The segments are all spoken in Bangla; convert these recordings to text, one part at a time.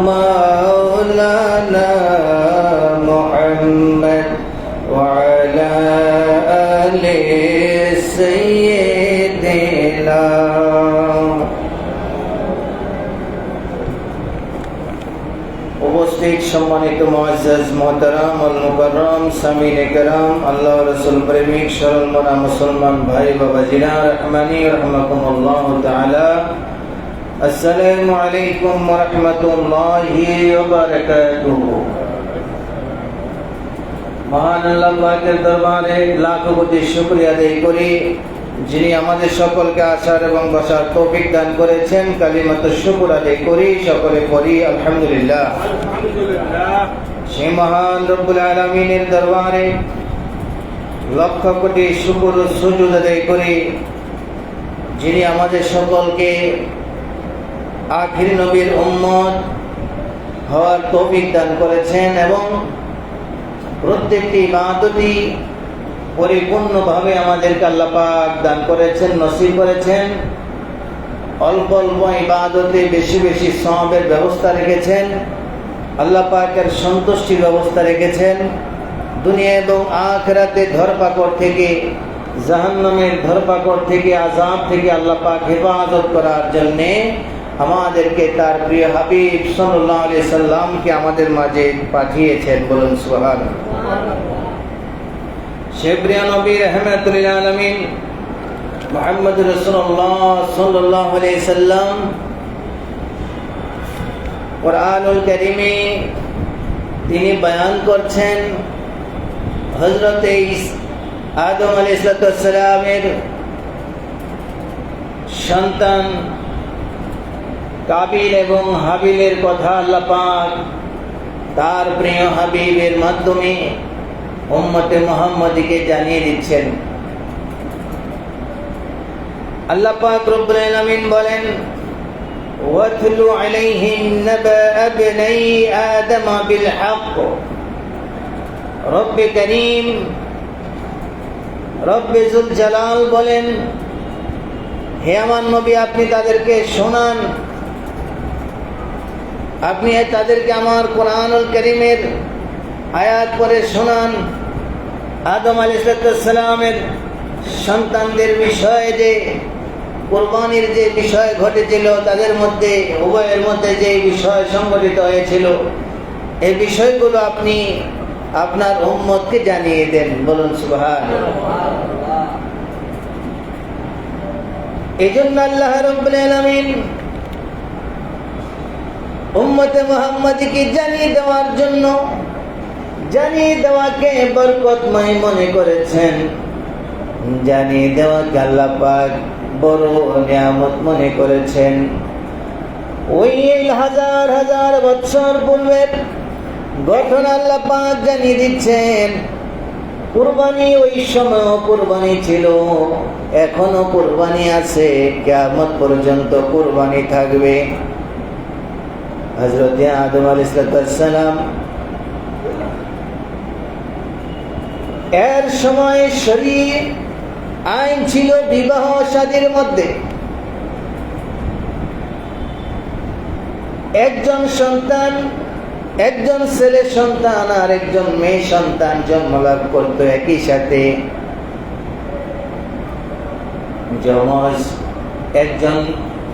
مولانا محمد وعلى آل سيدنا। উপস্থিত সম্মানিত মুআজ্জাজ মুহতারাম ওয়াল মুকাররম সামিনে কেরাম, আল্লাহ রাসূল প্রেমিক সরল মনা মুসলমান ভাই বাবাজিরা, রহমানি রাহমাকুমুল্লাহ তাআলা, আসসালামু আলাইকুম ওয়া রাহমাতুল্লাহি ওয়া বারাকাতুহু। মহান আল্লাহ পাকের দরবারে লাখ কোটি শুকরিয়া আদায় করি, যিনি আমাদের সকলকে আসার এবং বসার তৌফিক দান করেছেন। কালিমাতুশ শুকর আদায় করি, সকলে পড়ি আলহামদুলিল্লাহ। সেই মহান রব্বুল আলামিনের দরবারে লক্ষ কোটি শুকর ও সুজুদ আদায় করি, যিনি আমাদের সকলকে আখির নবীর উম্মত হওয়ার তৌফিক দান করেছেন এবং প্রত্যেকটি ইবাদতই পরিপূর্ণভাবে আমাদেরকে আল্লাহ পাক দান করেছেন, নসিব করেছেন। অল্প অল্প ইবাদতে বেশি বেশি সওয়াবের ব্যবস্থা রেখেছেন, আল্লাহ পাকের সন্তুষ্টির ব্যবস্থা রেখেছেন। দুনিয়া এবং আখিরাতে ধরপাকড় থেকে, জাহান্নামের ধরপাকড় থেকে, আযাব থেকে আল্লাহ পাক হেফাজত করার জন্যে আমাদেরকে তার প্রিয় হাবিব সাল্লাল্লাহু আলাইহি সাল্লামকে আমাদের মাঝে পাঠিয়েছেন। বলুন সুবহানাল্লাহ। সে প্রিয় নবী রাহমাতুল লিল আলামিন মুহাম্মদ রাসূলুল্লাহ সাল্লাল্লাহু আলাইহি সাল্লাম কুরআনুল কারীমে তিনি বয়ান করছেন হযরত আদম আলাইহিস সালামের সন্তান কাবিল এবং হাবিলের কথা আল্লাহ পাক তার প্রিয় হাবিবের মাধ্যমে উম্মতে মুহাম্মাদীকে জানিয়ে দিচ্ছেন। আল্লাহ পাক রব্বুল আলামিন বলেন, ওয়াতলু আলাইহিম নাবা ইবনাই আদম বিল হক। রব্বে করিম, রব্বে যুল জালাল বলেন, হে আমার নবী, আপনি তাদেরকে শোনান, আপনি তাদেরকে আমার কোরআনুল কারীমের আয়াত পড়ে শোনান। আদম আলাইহিস সালামের সন্তানদের বিষয়ে যে কুরবানির যে বিষয় ঘটেছিল, তাদের মধ্যে উভয়ের মধ্যে যে বিষয় সংঘটিত হয়েছিল, এই বিষয়গুলো আপনি আপনার উম্মতকে জানিয়ে দেন। বলুন সুবহানাল্লাহ। এজন্য আল্লাহ রাব্বুল আলামিন উম্মতে মুহাম্মাদীকে জানিয়ে দেওয়ার জন্য, জানিয়ে দেওয়াকে বরকতময় মনে করেছেন, জানিয়ে দেওয়াকে আল্লাহ পাক বড় নিয়ামত মনে করেছেন। ওই হাজার হাজার বছর পূর্বের ঘটনা আল্লাহ পাক জানিয়ে দিচ্ছেন। কুরবানি ওই সময় কুরবানি ছিল, এখনো কুরবানি আছে, কিয়ামত পর্যন্ত কুরবানি থাকবে। হযরত আদম আলাইহিস সালাম এর সময় শরীয়ত আইন ছিল বিবাহ শাদীর মধ্যে একজন সন্তান, একজন ছেলে সন্তান আর একজন মেয়ে সন্তান জন্মলাভ করত একই সাথে। যমজ একজন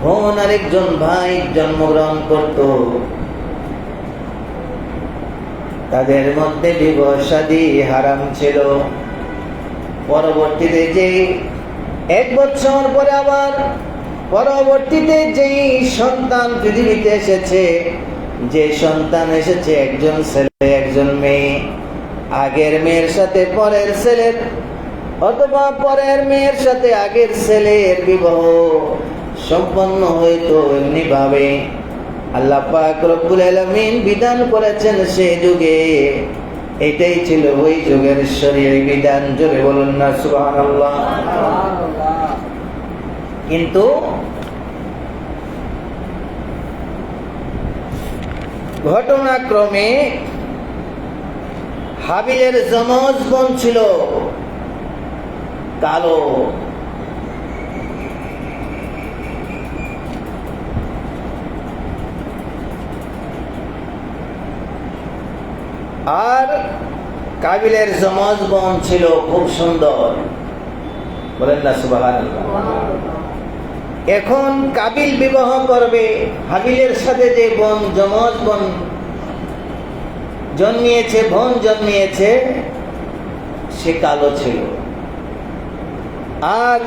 বোন আর একজন ভাই জন্মগ্রহণ করত, তাদের মধ্যে বিবাহ শাদী হারাম ছিল। পরবর্তীতে যে এক বছর পরে আবার পরবর্তীতে যেই সন্তান পৃথিবীতে এসেছে, যে সন্তান এসেছে একজন ছেলে একজন মেয়ে, আগের মেয়ের সাথে পরের ছেলের অথবা পরের মেয়ের সাথে আগের ছেলের বিবাহ সম্পন্ন হইতো। এমনি ভাবে আল্লাহ পাক রব্বুল আলামিন বিধান করেছেন সেই যুগে। এটাই ছিল ওই যুগের শরীয়ত বিধান। জোরে বলুন না সুবহানাল্লাহ। কিন্তু ঘটনাক্রমে হাবিলের যমজ বোন ছিল কালো, আর কাবিলের যমজ বোন ছিল খুব সুন্দর, বলেন না সুবহানাল্লাহ। এখন কাবিল বিবাহ করবে, হাবিলের সাথে যে বোন যমজ বোন জন্মিয়েছে সে কালো ছিল। আর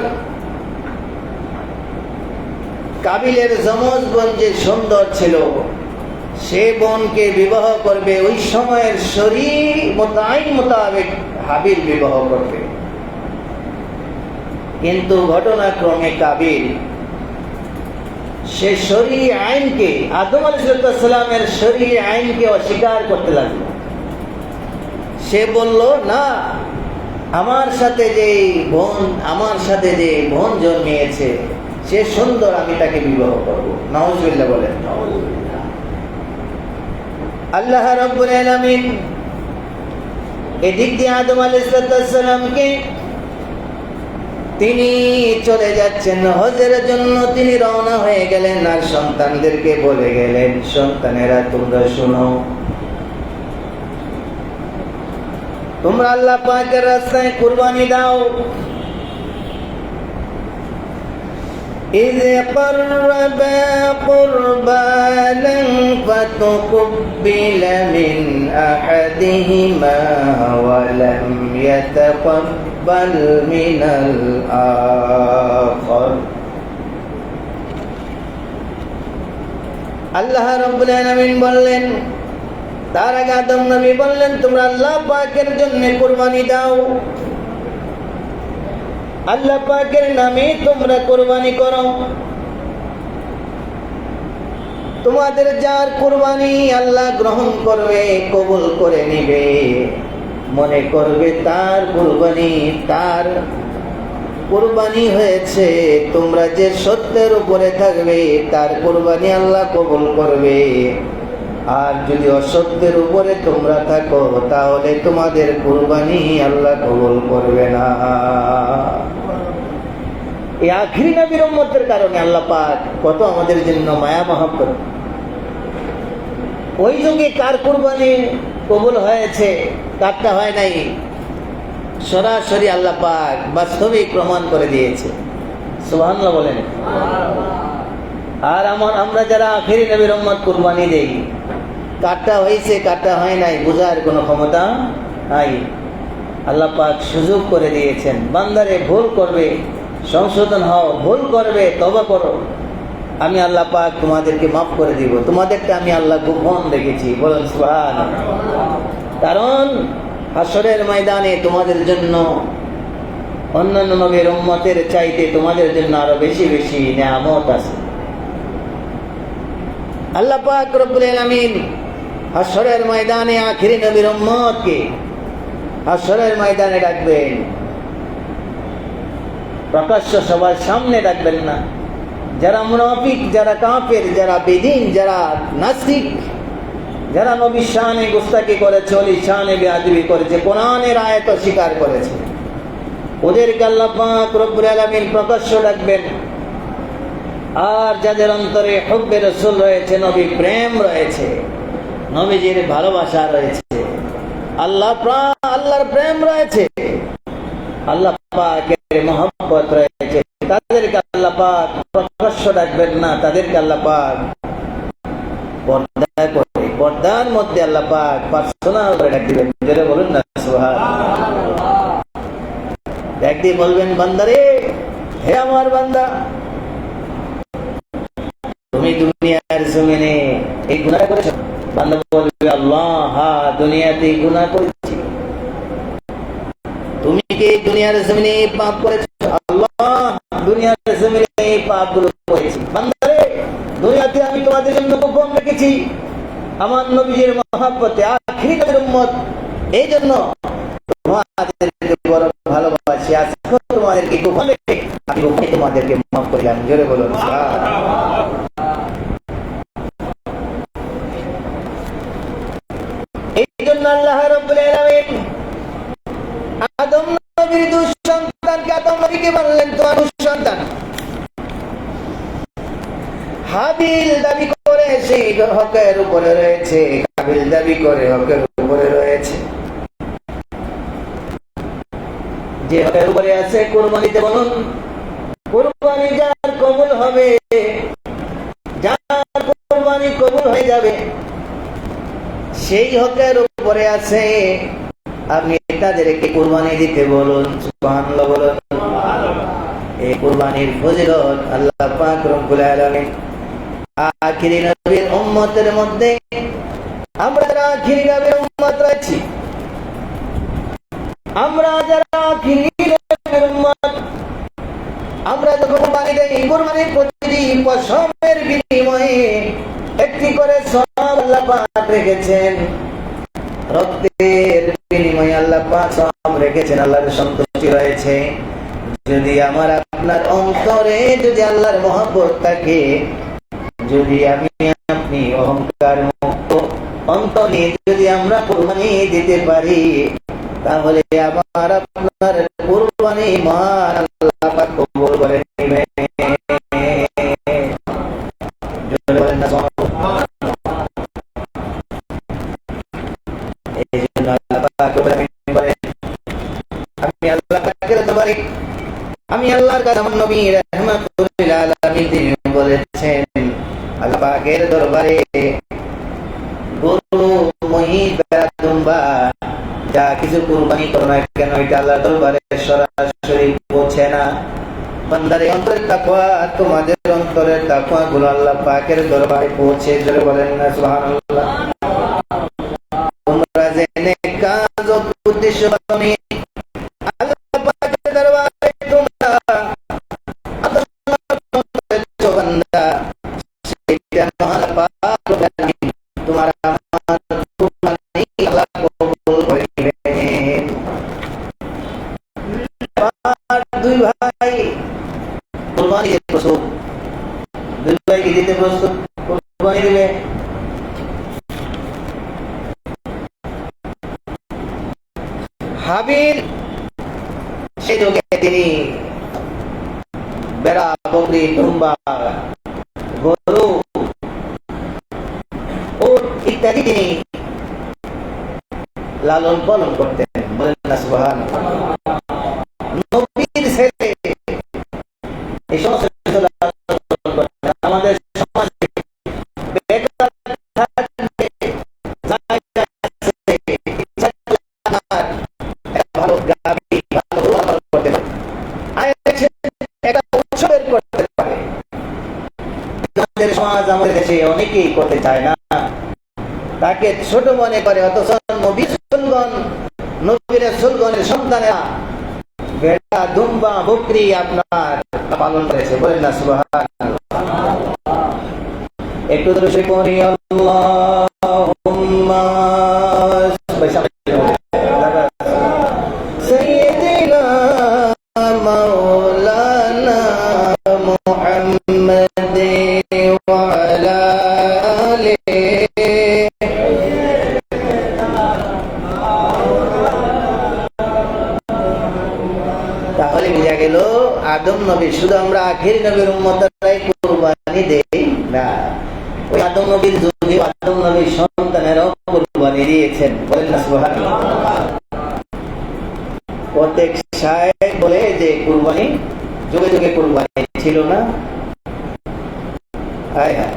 কাবিলের যমজ বোন যে সুন্দর ছিল, সে বোনকে বিবাহ করবে, ওই সময়ের আইন মোতাবেক হাবিল বিবাহ করবে। কিন্তু ঘটনাক্রমে কাবিল সে শরীয়ী আইনকে, আদম আলাইহিস সালামের শরীয়ী আইনকে অস্বীকার করতে লাগলো। সে বলল, না, আমার সাথে যে বোন জন্মিয়েছে সে সুন্দর, আমি তাকে বিবাহ করব। নাউজুবিল্লাহ বলেন। আল্লাহ রাব্বুল আলামিন এদিক দিয়ে আদম আলাইহিস সালামকে, তিনি চলে যাচ্ছেন হজের জন্য, তিনি রওনা হয়ে গেলেন। আর সন্তানদেরকে বলে গেলেন, সন্তানেরা তোমরা শোনো, তোমরা আল্লাহ পাকের রাস্তায় কুরবানি দাও। إذ قربا قربانا فتقبل من أحدهما ولم يتقبل من الآخر। আল্লাহ রাব্বুল আলামিন বললেন, তার আগে আদম নবী বললেন, তোমরা আল্লাহ পাকের জন্য কুরবানি দাও, আল্লাহ পাকের নামে তোমরা কুরবানি করো। তোমাদের যার কুরবানি আল্লাহ গ্রহণ করবে, কবুল করে নিবে, মনে করবে তার কুরবানি হয়েছে। তোমরা যে সত্যের উপরে থাকবে তার কুরবানি আল্লাহ কবুল করবে। আর যদি অসত্যের উপরে তোমরা থাকো তাহলে তোমাদের কুরবানি আল্লাহ কবুল করবে না। এই আখিরি নবীর উম্মতের কারণে আল্লাহ পাক কত আমাদের জন্য মায়া মহব্বত। ওই যুগে কার কুরবানি কবুল হয়েছে, কারটা হয় নাই, সরাসরি আল্লাহ পাক বাস্তবিক প্রমাণ করে দিয়েছে। সুবহানাল্লাহ বলেন। আর আমরা যারা আখিরি নবীর উম্মত কুরবানি দেই, কারটা হয়েছে কারটা হয় নাই বোঝার কোনো ক্ষমতা নাই। আল্লাহ পাক সুযোগ করে দিয়েছেন, বান্দারে ভুল করবে সংশোধন হও, ভুল করবে তওবা করো, আমি আল্লাহ পাক তোমাদেরকে মাফ করে দিব। তোমাদেরটা আমি আল্লাহ গোপন রেখেছি, বলুন সুবহানাল্লাহ। কারণ হাসরের ময়দানে তোমাদের জন্য অন্যান্য নবীর উম্মতের চাইতে তোমাদের জন্য আরো বেশি বেশি নিয়ামত আছে। আল্লাহ পাক রব্বুল আলামিন হাসরের ময়দানে আখিরি নবীর উম্মতকে হাসরের ময়দানে ডাকবেন, প্রকাশ্য সবার সামনে ডাকবেন না। যারা মুনাফিক, যারা কাফের, যারা বেদিন, যারা নাস্তিক, যারা নবীর শানে গুস্তাখি করেছে, ওলির শানে বেয়াদবি করেছে, কোরআনের আয়াত অস্বীকার করেছে, ওদেরকে আল্লাহ পাক রব্বুল আলামিন প্রকাশ্য ডাকবেন। আর যাদের অন্তরে হুব্বে রাসূল রয়েছে, নবী প্রেম রয়েছে, নবীজির ভালোবাসা রয়েছে, আল্লাহর প্রেম রয়েছে, আল্লাহ পাকের মহব্বত রয়েছে, তাদেরকে আল্লাহ পাক প্রকাশ্য ডাকবেন না, তাদেরকে আল্লাহ পাক পর্দার মধ্যে আল্লাহ পাক পার্সোনাল করে ডাক দিবেন। যারা বলুন না সুবহানাল্লাহ। ডাক দিয়ে বলবেন, বান্দারে, হে আমার বান্দা, তুমি দুনিয়ার জমিনে এই গুনাহ করেছো। বান্দা বলবে, আল্লাহ, হ্যাঁ, দুনিয়াতে গুনাহ করেছি। তুমি কি দুনিয়ার জমিনে পাপ করেছো? আল্লাহ, দুনিয়ার জমিনে এই পাপগুলো করেছি। বান্দারে, দুনিয়াতে আমি তোমাদের জন্য গোপন রেখেছি আমার নবীর মহব্বতে, আখিরি নবীর উম্মত, এই জন্য তোমাদেরকে বড় ভালোবাসি। আজকে তোমাদেরকে গোপন রেখে আমি গোপনে তোমাদেরকে মাফ করলাম। জোরে বলুন এই জন্য আল্লাহ রাব্বুল আলামিন আদম নবীর দুই সন্তানকে আদম নবীকে বললেন, তোমার সন্তান হাবিল দাবি করে সেই হকের উপরে রয়েছে, কাবিল দাবি করে হকের উপরে রয়েছে। যে হকের উপরে আছে কুরবানিতে বলুন, কুরবানি যার কবুল হবে, যার কুরবানি কবুল হয়ে যাবে, সেই হকের উপরে আছে, আপনি তাদেরকে কুরবানি দিতে বলুন, সুবহানাল্লাহ বলুন। এই কুরবানির ফজিলত আল্লাহ পাক রব্বুল আলামিন আখিরি নবীর উম্মতের মধ্যে, আমরা যারা আখিরি নবীর উম্মত আছি, আমরা যারা আখিরি নবীর উম্মত, আমরা যখন কুরবানি দেই, কুরবানির প্রতিটি পশমের বিনিময়ে একটি করে সওয়াব আল্লাহ পাক রেখেছেন, রক্তের বিনিময়ে আল্লাহ পাক সওয়াব রেখেছেন, আল্লাহর সন্তুষ্টি রয়েছে। যদি আমার আপনার অন্তরে যদি আল্লাহর মহব্বত থাকে, যদি আমি আপনি অহংকার মুক্ত অন্তর নিয়ে যদি আমরা কুরবানি দিতে পারি, তাহলে আমার আপনার কুরবানি মহান আল্লাহ পাক কবুল করে নেবেন। এই জন্য আল্লাহ পাক বলেন, আমি আল্লাহ পাকের দরবারে, আমি আল্লাহর কাছে আমার নবী রাহমাতুল লিল আলামিন তিনি বলেছেন, আল্লাহ পাকের দরবারে গরু, মহিষ, ভেড়া, দুম্বা যা কিছু কুরবানি করো না কেন, এটা আল্লাহর দরবারে সরাসরি পৌঁছে না। বান্দারে অন্তরের তাকওয়া, তোমাদের অন্তরের তাকওয়া গুলো আল্লাহ পাকের দরবারে পৌঁছে, জোরে বলেন না সুবহানাল্লাহ। তোমরা জেনে কাজ ও উদ্দেশ্য নিয়ে আল্লাহ পাকের দরবারে তোমরা বান্দা, সেটা মহান পাক তোমার আমার কুরবানি আল্লাহ কবুল করে নেবেন। দুই ভাই কুরবানি দিতে প্রস্তুত, দুই ভাই কি দিতে প্রস্তুত, কুরবানি দিবে। হাবিল সেই যুগে তিনি বেড়া, বকরি, দুম্বা, গরু, উট ইত্যাদি তিনি লালন পালন করতেন, বলেন না সুবহানাল্লাহ। নবীর ছেলে এই সমস্ত আমাদের সমাজে বেকার থাকবে, ভালো গাবি, ভালো করতে পারে, একটা উৎসবের করতে পারে। আমাদের সমাজ, আমাদের দেশে অনেকেই করতে চায় না, তাকে ছোট মনে করে। অথচ নবীর রাসূলগণ, নবীর রাসূলগণের সন্তানেরা ভেড়া, দুম্বা, বকরি আপনার পালন করেছে, বলেন না সুবহানাল্লাহ। একটু দরুদ পড়ি, আল্লাহুম্মা সাইয়্যিদিনা মাওলানা মুহাম্মাদ ওয়া আলা আলিহি। তাহলে বোঝা গেল আদম নবী, শুধু আমরা আখির নবীর উম্মতরাই কুরবানি দেই না, ওই আদম নবীর যুগে আদম নবীর সন্তানেরাও কুরবানি দিয়েছেন, বলেন না সুবহানাল্লাহ। প্রত্যেক শায়েখ বলে যে কুরবানি যুগে যুগে কুরবানি ছিল না। হায় হায়,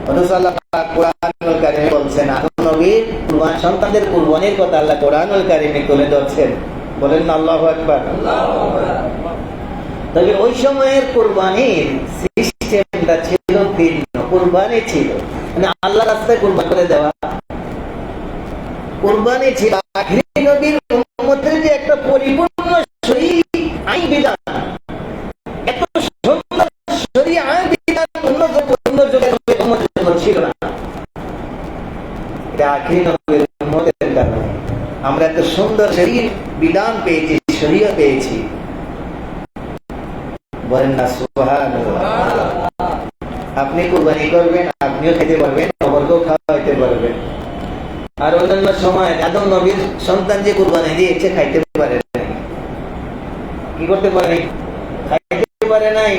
অথচ আল্লাহ পাক কোরআনুল কারীমে বলছেন, আদম নবীর কুরবান সন্তানদের কুরবানির কথা আল্লাহ কোরআনুল কারীমে তুলে ধরছেন, বলেন না আল্লাহু আকবার। তবে ওই সময়ের কুরবানির সিস্টেমটা ছিল ভিন্ন, কুরবানি ছিল মানে আল্লাহ রাস্তায় কুরবানি করে দেওয়া, কুরবানি ছিল আখির নবীর উম্মতের যে একটা পরিপূর্ণ শরীয়ী আইন বিধান, এত সুন্দর শরীয়ী আইন বিধান অন্য যুগের উম্মতের জন্য ছিল না। এটা আখির নবীর উম্মতের কারণে আমরা এত সুন্দর শরীয়ী বিধান পেয়েছি, শরীয়ত পেয়েছি, বলেন না সুবহানাল্লাহ। আপনি কুরবানি করবেন, আপনিও খেতে পারবেন, অপরকেও খাওয়াইতে পারবেন। আর অন্যান্য সময় আদম নবীর সন্তান যে কুরবানি দিয়েছে খাইতে পারে নাই, কি করতে পারে নাই, খাইতে পারে নাই,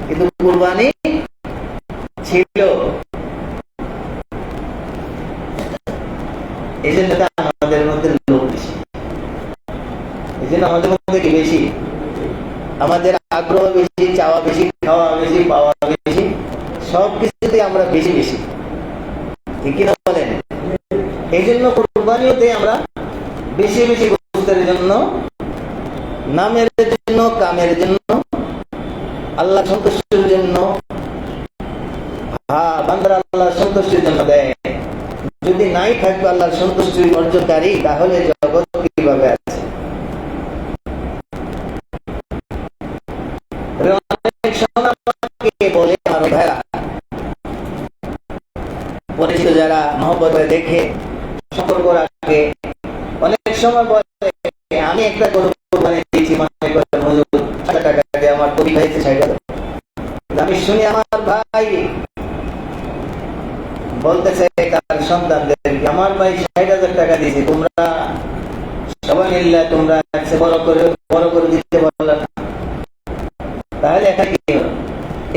কিন্তু কুরবানি ছিল। এই জন্য আমাদের মধ্যে লোক বেশি, জন্য আমাদের মধ্যে কি বেশি? আমাদের আগ্রহ বেশি, চাওয়া বেশি, খাওয়া বেশি, পাওয়া বেশি, সব কিছুতে আমরা বেশি বেশি, ঠিক কিনা বলেন? এই জন্য কোরবানিও দেই আমরা বেশি বেশি গোস্তের জন্য, নামের জন্য, কামের জন্য, আল্লাহ সন্তুষ্টির জন্য। হ্যাঁ, বান্দারা আল্লাহ সন্তুষ্টির জন্য দেয়। যদি নাই থাকবে আল্লাহর সন্তুষ্টির অর্জনকারী, তাহলে জগৎ কিভাবে আছে? অনেক সময় আমাকে বলে আমার ভাইরা, পরিচিত যারা মহব্বত দেখে সম্পর্ক রাখে, অনেক সময় বলে আমি একটা গরু কোরবানি দিয়েছি, মনে করেন হুজুর 60 টাকা দিয়ে আমার কবি খাইছে 60 টাকা। আমি শুনি আমার ভাই বলতেছে তার সন্তানদের, আমার ভাই 60,000 টাকা দিয়েছে, তোমরা সবাই মিললে তোমরা বড় করে দিতে পারলে না। তাহলে এটা কি?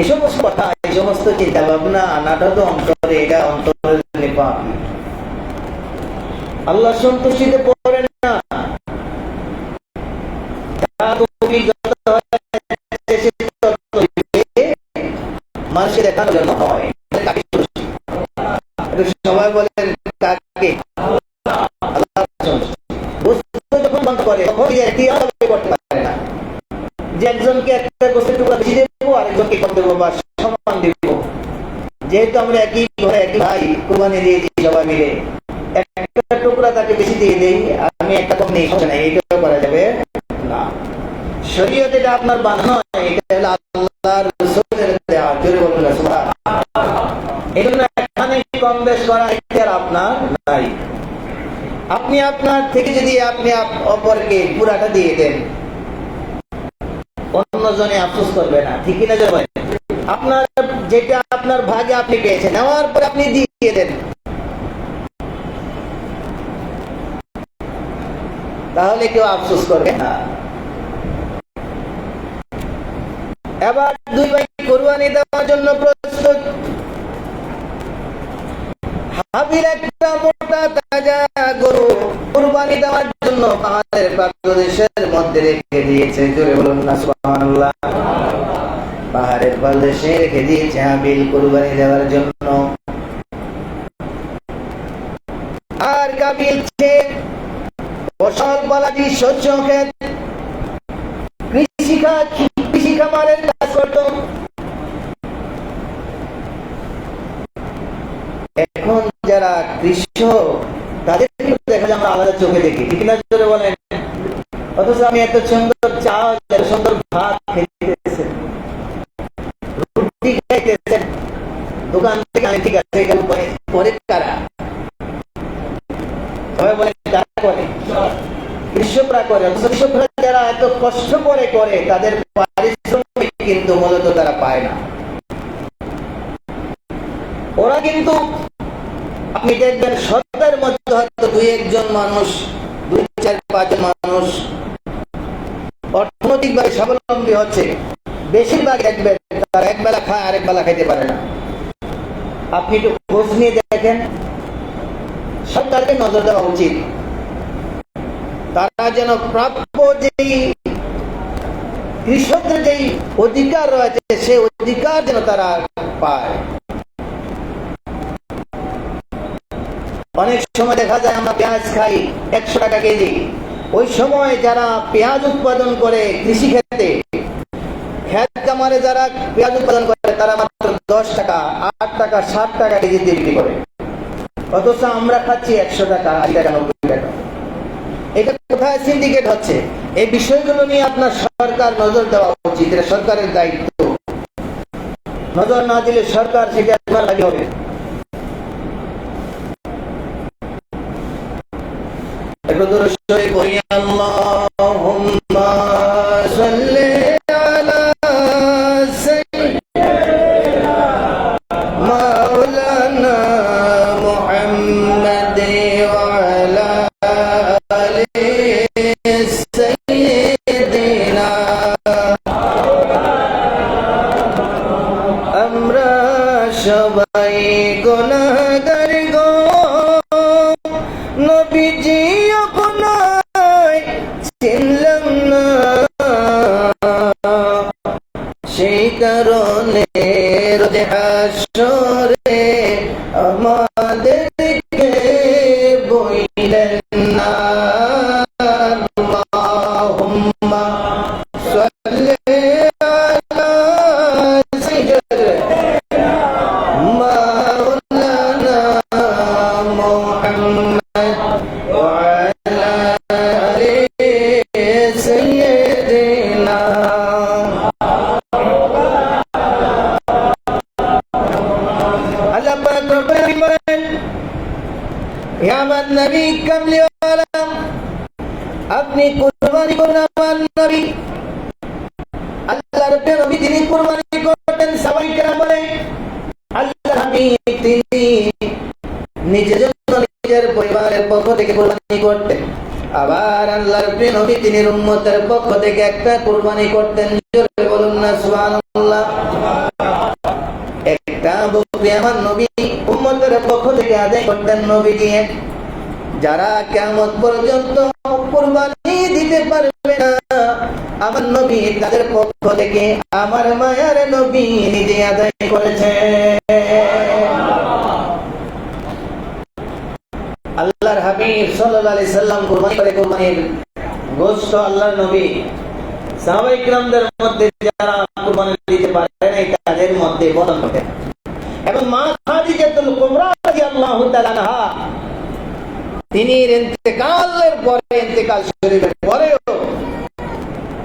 এই সমস্ত কথা, এই সমস্ত চিন্তা ভাবনা আনাটা তো অন্তরে, এটা অন্তরের নিপাত। আল্লাহ সন্তুষ্টিতে পড়েন না, মানুষকে দেখানোর জন্য হয়। সবাই বলেন কাকে? যখন বন্ধ করে তখন করতে পারে না যে একজনকে একটা গোষ্ঠীর টুকরা বেশি দেবো, আরেকজনকে কম দেবো বা সমান দেব। যেহেতু আমরা একই ঘরে একই ভাই কোরবানি দিয়েছি সবাই মিলে, একটা টুকরা তাকে বেশি দিয়ে দেই, আমি একটা কম নেই, সমস্যা নাই, এইটাও করা যাবে না। শরীয়ত এটা আপনার বানানো, এটা হলো আল্লাহর রাসূলের দেয়া। জোরে বলুন না সুবহানাল্লাহ। এজন্য এখানে কম বেশ করা ইখতিয়ার আপনার নাই। আপনি আপনার থেকে যদি আপনি অপরকে পুরাটা দিয়ে দেন, অন্যজনে আফসোস করবে না, ঠিক কিনা যাবে? আপনার যেটা আপনার ভাগে আপনি পেয়েছেন, নেওয়ার পর আপনি দিয়ে দেন, তাহলে কেউ আফসোস করবে না। এবার দুই ভাই কোরবানি দেওয়ার জন্য প্রস্তুত। হাবিল একটা মোটা তাজা গরু কোরবানি দেওয়ার জন্য পাহাড়ের পাদদেশের মধ্যে রেখে দিয়েছে। জোরে বলুন না সুবহানাল্লাহ। পাহাড়ের পাদদেশে রেখে দিয়েছে হাবিল কোরবানি দেওয়ার জন্য। আর কাবিল ফসল ফলাদি শস্য ক্ষেত, কৃষি খামারের কাজ করত। এখন যারা কৃষক তাদের দেখা যায় আমরা আলাদা চোখে দেখি, ঠিক না? জোরে বলেন। অথচ আমি এত সুন্দর চাল, এত সুন্দর ভাত খেতেছে, রুটি খাইতেছেন দোকান থেকে, আমি ঠিক আছে, পরে কারা? সবাই বলে কারা করে? কৃষকরা করে। অথচ কৃষকরা যারা এত কষ্ট করে তাদের পারিশ্রমিক কিন্তু মূলত তারা পায় না। ওরা কিন্তু আপনি দেখবেন সত্তর মধ্যে হয়তো 2-1 মানুষ, 2-4-5 মানুষ অর্থনৈতিকভাবে স্বাবলম্বী হচ্ছে। বেশিরভাগ দেখবেন তারা একবেলা খায়, আরেক বেলা খাইতে পারে না। আপনি একটু খোঁজ নিয়ে দেখেন, সরকারকে নজর দেওয়া উচিত, তারা যেন প্রাপ্য যেই কৃষকদের যেই অধিকার রয়েছে সেই অধিকার যেন তারা পায়। অনেক সময় দেখা যায় আমরা পেঁয়াজ খাই 100 টাকা কেজি, ওই সময় যারা পেঁয়াজ উৎপাদন করে কৃষি ক্ষেত্রে, ক্ষেত কামারে যারা পেঁয়াজ উৎপাদন করে তারা মাত্র 10 টাকা, 8 টাকা, 7 টাকা কেজিতে বিক্রি করে। অথচ আমরা খাচ্ছি 100 টাকা, 80 টাকা, 90 টাকা। এটা কোথায় সিন্ডিকেট হচ্ছে? এই বিষয়গুলো নিয়ে আপনার সরকার নজর দেওয়া উচিত, এটা সরকারের দায়িত্ব। নজর না দিলে সরকার সেটা আপনার লাগে হবে। আল্লাহুম্মা সাল্লি আলা সাইয়্যিদিনা মাওলানা মুহাম্মাদ ওয়া আলা আলি সাইয়্যিদিনা। আমরা সবাই গুনাহগার গো, নবীজি আপনায় চিনলাম রোজে হাসরে আমাদেরকে বইলেন না আল্লাহুম্মা সাল্লি আলা সাইয়্যিদিনা মাওলানা মুহাম্মদ ওয়া আলা আলি সাইয়্যিদিনা। আল্লাহ পাক রব্বুল আলামিন বলেন, ইয়া মান নবী কামলি আলাম, আপনি কুরবানি করুন আমার নবী। আল্লাহর নবী তিনি কুরবানি করতেন। সাহাবায়ে কেরাম বলে আল্লাহর হাবিব তিনি নিজের জন্য নিজের পরিবারের পক্ষ থেকে কুরবানি করতেন, আবার আল্লাহর নবী তিনি উম্মতের পক্ষ থেকে একটা কুরবানি করতেন। জোরে বলুন না সুবহানাল্লাহ। একটা বকরি আমার নবী উম্মতের পক্ষ থেকে আদায় করতেন নবীজি। যারা কিয়ামত পর্যন্ত কুরবানি দিতে পারবে না, আমার নবী তাদের পক্ষ থেকে আমার মায়ার নবী নিজে আদায় করেছে। আল্লাহর হাবিব সাল্লাল্লাহু আলাইহি সাল্লাম কুরবানি করে কুরবানির গোশত আল্লাহর নবী সাহাবায়ে কিরামদের মধ্যে যারা কুরবানি দিতে পারে নাই তাদের মধ্যে বদল করতেন। এবং মা খাদিজাতুল কুবরা রাদিয়াল্লাহু তাআলা আনহা তিনি ইন্তেকালের পরে, ইন্তেকাল শরীফের পরেও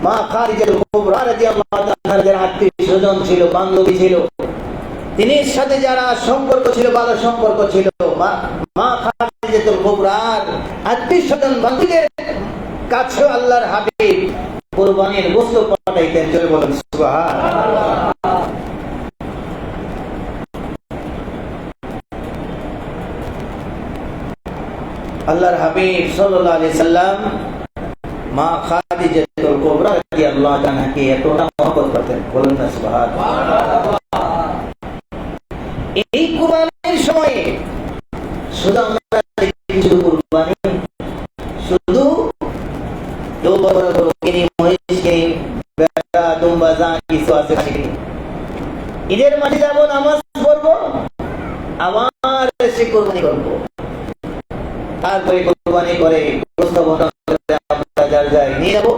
মা খাদিজাতুল কুবরা রাদিয়াল্লাহু তাআলা যারা আত্মীয়-স্বজন ছিল, বান্ধবী ছিল, তিনির সাথে যারা সম্পর্ক ছিল, ভালো সম্পর্ক ছিল, মা খাদিজাতুল কুবরার আত্মীয়-স্বজন বান্ধবীদের কাছে আল্লাহর হাবিব কুরবানির গোশত পাঠাইতেন। জোরে বলেন সুবহানাল্লাহ। আল্লাহর হাবিব সাল্লাল্লাহু আলাইহি সাল্লাম মা খাদিজাতুল কুবরা রাদিয়াল্লাহু আনহাকে এতটা মহব্বত করতেন। বলুন না সুবহানাল্লাহ। এই কুরবানির সময়ে শুধু আমরা কিছু কুরবানি, শুধু ঈদের মাঠে যাব, নামাজ পড়বো, আবার সে কুরবানি করবো, তারপরে কুরবানি করে গোশত বন্টন করে আমরা যার জায়গায় নিয়ে যাবো,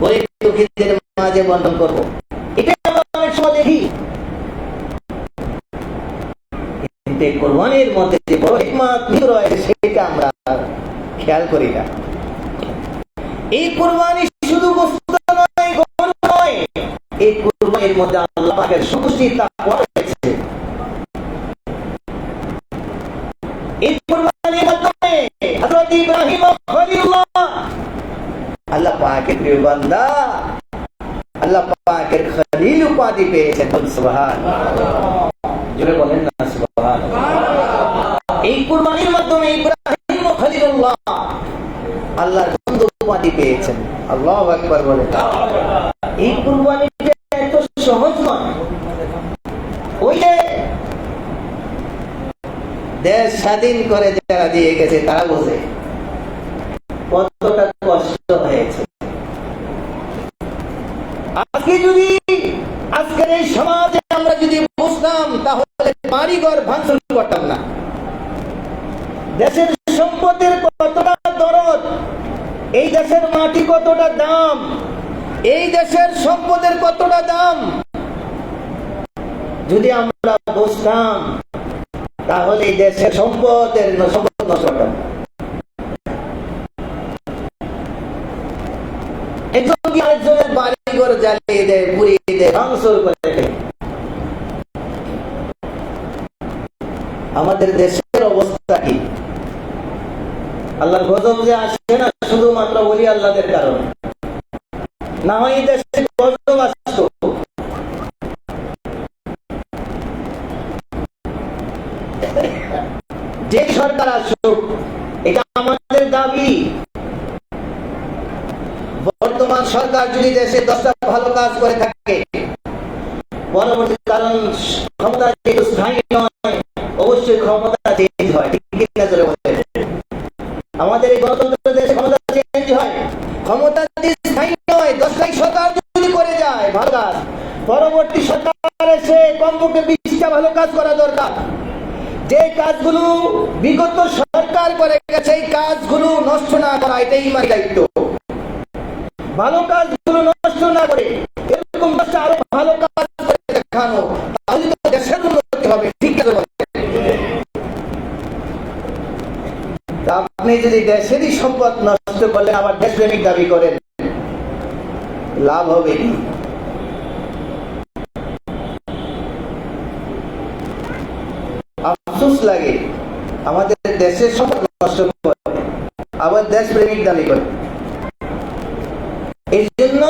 গরিব দুঃখীদের মাঝে বন্টন করবো। এটা আমরা অনেক সময় দেখি, কিন্তু কুরবানির মধ্যে যে বড় হিকমত রয়েছে সেটা আমরা খেয়াল করি না। এই কুরবানি শুধু গোশত নয়, গরু নয়, এই কুরবানির মধ্যে আল্লাহ পাকের সন্তুষ্টি তাকওয়া রয়েছে। এই কুরবানির মাধ্যমে হযরত ইব্রাহিম খলিলুল্লাহ আল্লাহ পাকের প্রিয় বান্দা, আল্লাহ পাকের খলিল উপাধি পেয়েছেন। সুবহানাল্লাহ। জোরে বলেন না সুবহানাল্লাহ। এই কুরবানির মাধ্যমে ইব্রাহিম খলিলুল্লাহ আল্লাহর বন্ধু উপাধি পেয়েছেন। আল্লাহু আকবার বলেন। এই কুরবানিটা এত সহজ নয়। ওই যে দেশ স্বাধীন করে যারা দিয়ে গেছে তারা বোঝে কতটা কষ্ট হয়েছে। আজকে যদি আজকের এই সমাজে আমরা যদি বুঝতাম তাহলে বাড়িঘর ভাঙচুর করতাম না। দেশের সম্পদের কতটা দরদ, এই দেশের মাটি কতটা দাম, এই দেশের সম্পদের কতটা দাম, যদি আমরা বুঝতাম তাহলে এই দেশের সম্পদের সম্পদ নষ্ট করতাম। একজন কি আরেকজনের বাড়িঘর জ্বালিয়ে দেয়, পুড়িয়ে দেয়, ভাঙচুর করে দেয়। আমাদের দেশের অবস্থা কি? আল্লাহর গজব যে আসে না শুধুমাত্র ওলি আল্লাহদের কারণে, না হয় দেশে গজব আসতো। যে সরকার আসুক, এটা আমাদের দাবি। বর্তমান সরকার যদি দেশে 10টা ভালো কাজ করে থাকে, পরবর্তী কারণ ক্ষমতা যেহেতু স্থায়ী নয়, অবশ্যই ক্ষমতা চেঞ্জ হয়। ঠিক না? চলে বলতে আমাদের এই গণতন্ত্র দেশে ক্ষমতা চেঞ্জ হয়, ক্ষমতা স্থায়ী নয়। 10টাই সরকার যদি করে যায় ভালো কাজ, পরবর্তী সরকার কমপক্ষে 20টা ভালো কাজ করা দরকার। যে কাজগুলো বিগত সরকার করে গেছে এই কাজগুলো নষ্ট না করা, এটাই আমার দায়িত্ব। ভালো কাজগুলো নষ্ট না করে এরকম আরো ভালো কাজ করে দেখানো, তাহলে তো দেশের উন্নতি হবে। ঠিক আছে, আপনি যদি দেশেরই সম্পদ নষ্ট করলেন আবার দেশপ্রেমিক দাবি করেন, লাভ হবে কি? আফসোস লাগে আমাদের দেশের সম্পদ নষ্ট করে আবার দেশপ্রেমিক দাবি করে। এই জন্য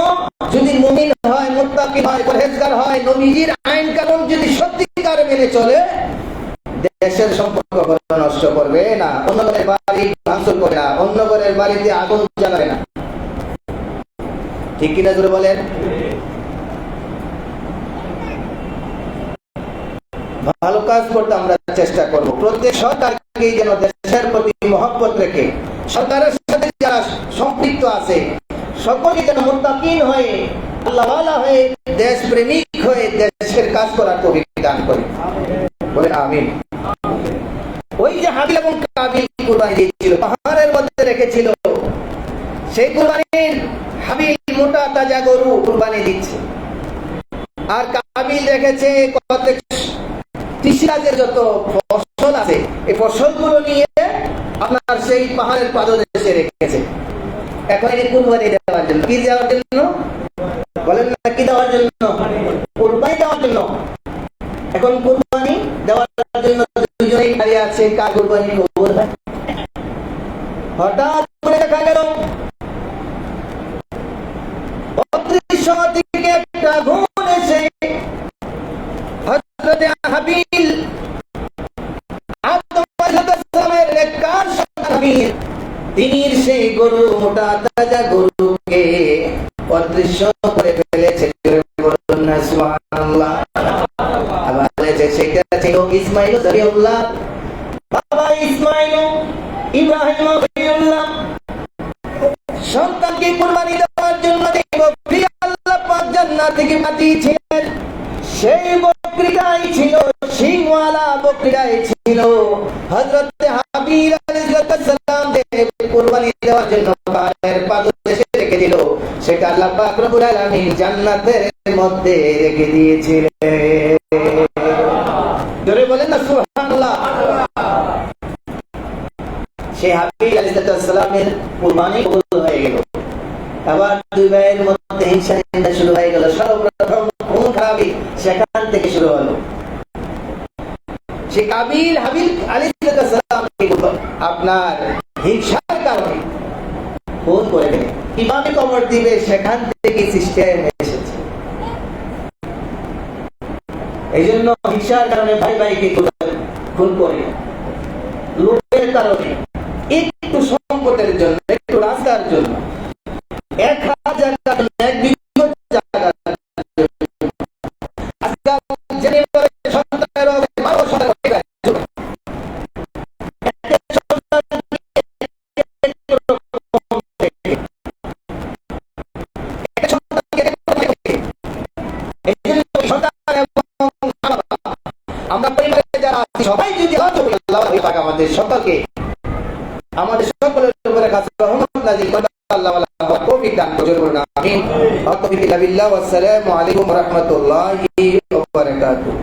যদি মুমিন হয়, মুত্তাকি হয়, পরহেজগার হয়, নবীজির আইন কানুন যদি সত্যিকার মেনে চলে, দেশের সম্পর্ক নষ্ট করবে না, অন্য ঘরের বাড়ি ভাঙচুর করে না, অন্য ঘরের বাড়িতে আগুন জ্বালাবে না। ঠিক কিনা জোরে বলেন? ভালো কাজ করতে আমরা চেষ্টা করব। প্রত্যেক সরকারকে যেন দেশের প্রতি মহব্বত রেখে সরকারের সাথে যারা সম্পৃক্ত আছে সকলে যেন মুত্তাকিন হয়ে, আল্লাহওয়ালা হয়ে, দেশপ্রেমিক হয়ে দেশের কাজ করার তৌফিক দান করে। বলেন আমিন। ওই যে হাবিল এবং কাবিল কুরবানি দিয়েছিল, পাহাড়ের মধ্যে রেখেছিল, সেই কুরবানির হাবিল মোটা তাজা গরু কুরবানি দিচ্ছে, আর কাবিল রেখেছে প্রত্যেক কৃষিকাজের যত ফসল আছে এই ফসলগুলো নিয়ে আপনার সেই পাহাড়ের পাদদেশে রেখেছে। এখন এই কুরবানি দেওয়ার জন্য, কি দেওয়ার জন্য বলেন না? কি দেওয়ার জন্য? কুরবানি দেওয়ার জন্য। এখন কুরবানি দেওয়ার জন্য দুজনেই দাঁড়িয়ে আছে, কার কুরবানি কবুল হয়? হঠাৎ করে দেখা গেল 32 থেকে একটা আগুন এসে হযরতে হাবিল আদম আলাইহিস সালামের নেককার সন্তান হাবিল, তিনি সেই গরু, মোটা তাজা গরুকে অদৃশ্য করে ফেলেছে। বলুন না সুবহানাল্লাহ। আবার বলেছে সেটা ছিল ইসমাঈল যাবিউল্লাহ, বাবা ইসমাঈল ইব্রাহিম যাবিউল্লাহ সন্তানকে কুরবানি দেওয়ার জন্য আল্লাহ পাক জান্নাত থেকে পাঠিয়েছিলেন। সেই বকরিটাই ছিল, সিংওয়ালা বকরিটাই ছিল হযরতে হাবিল আলাইহিস সালাম কুরবানি দেওয়ার জন্য পাহাড়ের পাদদেশে রেখে দিল। সেটা আল্লাহ পাক রব্বুল আলামিন জান্নাতের মধ্যে রেখে দিয়েছিলেন। জোরে বলেন না সুবহানাল্লাহ। সেই হাবিল আলাইহিস সালামের কুরবানি কবুল হয়ে গেল। আবার দুই ভাইয়ের মধ্যে হিংসা শুরু হয়ে গেল। সর্বপ্রথম খুন খারাপি সেখান থেকে শুরু হলো। সে কাবিল হাবিল আলাইহিস সালামকে আপনার হিংসার কারণে খুন করে দেবে, কিভাবে কবর দিবে সেখান থেকে সিস্টেম এসেছে। এই জন্য হিংসার কারণে ভাই ভাইকে খুন করে, লোভের কারণে, একটু সম্পদের জন্য, একটু রাস্তার জন্য, 1000 টাকা, 1 বিঘা জায়গা আজকাল জেনে সন্তানের ভালো সন্তান আমরা পরিবারে যারা আছি সবাই যদি আল্লাহ আমাদের সকলকে, আমাদের সকলের উপরে কাছে রহমত নাযিল করেন। আল্লাহ তৌফিক দান করুন। আমিন। ওয়া তাওফিক বিল্লাহ। ওয়া আসসালামু আলাইকুম ওয়া রাহমাতুল্লাহি ওয়া বারাকাতুহু।